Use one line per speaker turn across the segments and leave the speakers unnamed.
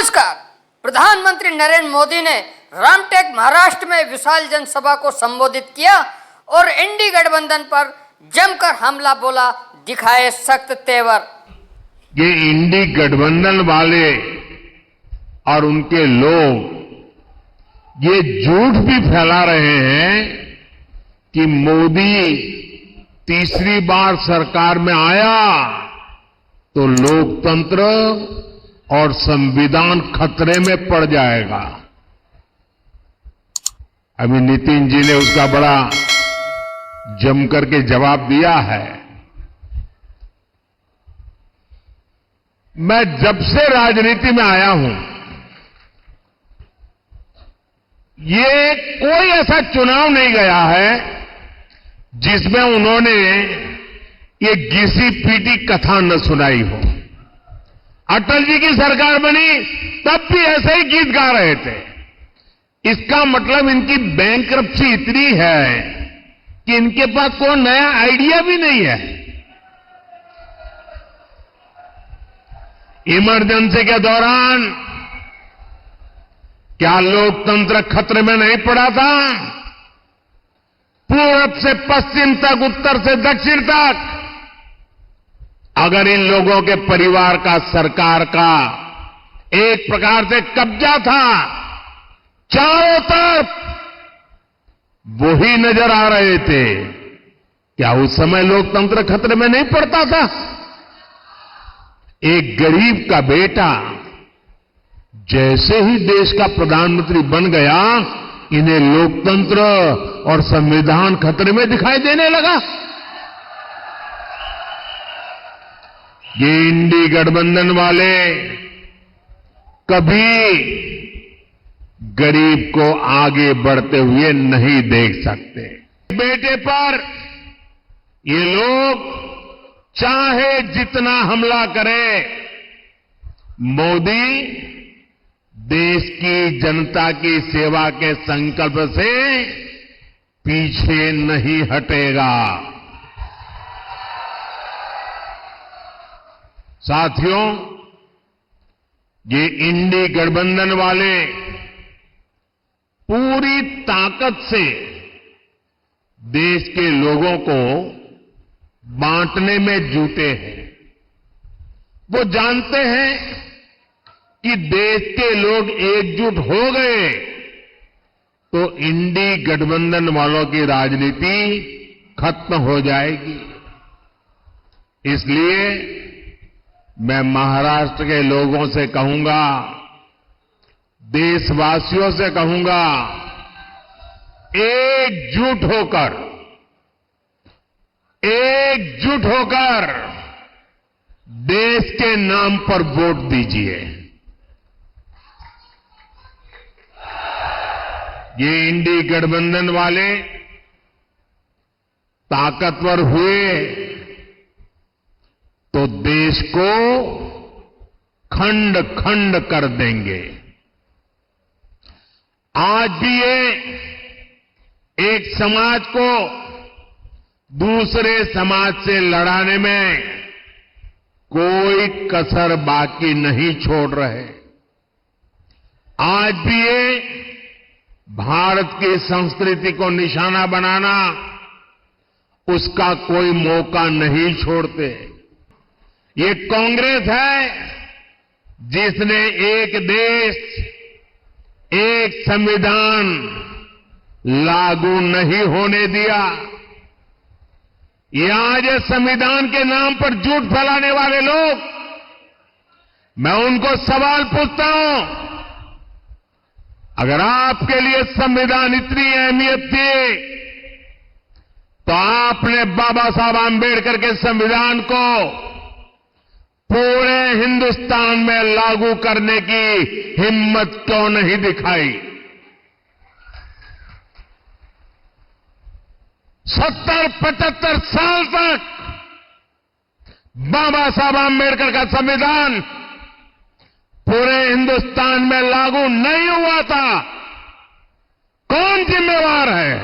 नमस्कार। प्रधानमंत्री नरेंद्र मोदी ने रामटेक महाराष्ट्र में विशाल जनसभा को संबोधित किया और इंडी गठबंधन पर जमकर हमला बोला, दिखाए सख्त तेवर।
ये इंडी गठबंधन वाले और उनके लोग ये झूठ भी फैला रहे हैं कि मोदी तीसरी बार सरकार में आया तो लोकतंत्र और संविधान खतरे में पड़ जाएगा। अभी नितिन जी ने उसका बड़ा जम करके जवाब दिया है। मैं जब से राजनीति में आया हूं, ये कोई ऐसा चुनाव नहीं गया है जिसमें उन्होंने ये घिसी पीटी कथा न सुनाई हो। अटल जी की सरकार बनी तब भी ऐसे ही गीत गा रहे थे। इसका मतलब इनकी बैंकरप्सी इतनी है कि इनके पास कोई नया आइडिया भी नहीं है। इमरजेंसी के दौरान क्या लोकतंत्र खतरे में नहीं पड़ा था? पूरब से पश्चिम तक, उत्तर से दक्षिण तक अगर इन लोगों के परिवार का सरकार का एक प्रकार से कब्जा था, चारों तरफ वही नजर आ रहे थे, क्या उस समय लोकतंत्र खतरे में नहीं पड़ता था? एक गरीब का बेटा जैसे ही देश का प्रधानमंत्री बन गया, इन्हें लोकतंत्र और संविधान खतरे में दिखाई देने लगा। ये इंडी गठबंधन वाले कभी गरीब को आगे बढ़ते हुए नहीं देख सकते। बेटे पर ये लोग चाहे जितना हमला करे, मोदी देश की जनता की सेवा के संकल्प से पीछे नहीं हटेगा। साथियों, ये इंडी गठबंधन वाले पूरी ताकत से देश के लोगों को बांटने में जुटे हैं। वो जानते हैं कि देश के लोग एकजुट हो गए तो इंडी गठबंधन वालों की राजनीति खत्म हो जाएगी। इसलिए मैं महाराष्ट्र के लोगों से कहूंगा, देशवासियों से कहूंगा, एकजुट होकर देश के नाम पर वोट दीजिए। ये इंडी गठबंधन वाले ताकतवर हुए तो देश को खंड खंड कर देंगे। आज भी ये एक समाज को दूसरे समाज से लड़ाने में कोई कसर बाकी नहीं छोड़ रहे। आज भी ये भारत की संस्कृति को निशाना बनाना, उसका कोई मौका नहीं छोड़ते। ये कांग्रेस है जिसने एक देश, एक संविधान लागू नहीं होने दिया। ये आज संविधान के नाम पर झूठ फैलाने वाले लोग, मैं उनको सवाल पूछता हूं, अगर आपके लिए संविधान इतनी अहमियत थी तो आपने बाबा साहब आंबेडकर के संविधान को पूरे हिंदुस्तान में लागू करने की हिम्मत क्यों नहीं दिखाई? 70-75 साल तक बाबा साहब आंबेडकर का संविधान पूरे हिंदुस्तान में लागू नहीं हुआ था। कौन जिम्मेवार है?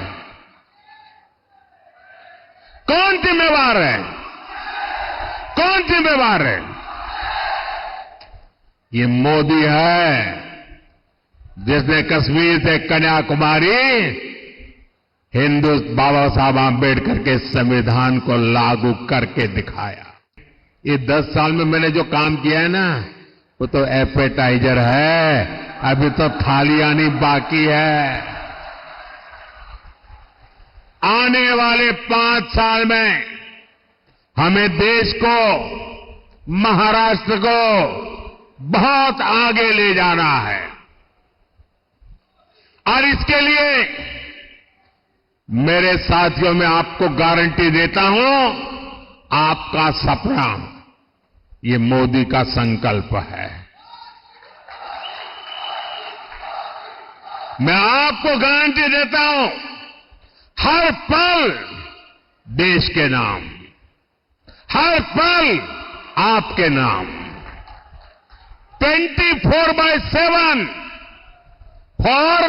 कौन जिम्मेवार है? कौन जिम्मेवार है? ये मोदी है जिसने कश्मीर से कन्याकुमारी बाबा साहब आंबेडकर के संविधान को लागू करके दिखाया। ये 10 साल में मैंने जो काम किया है ना, वो तो एपेटाइजर है, अभी तो थाली आनी बाकी है। आने वाले 5 साल में हमें देश को, महाराष्ट्र को बहुत आगे ले जाना है और इसके लिए मेरे साथियों, मैं आपको गारंटी देता हूं, आपका सपना ये मोदी का संकल्प है। मैं आपको गारंटी देता हूं, हर पल देश के नाम, हर पल आपके नाम, 24/7 फॉर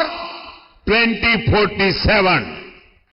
2047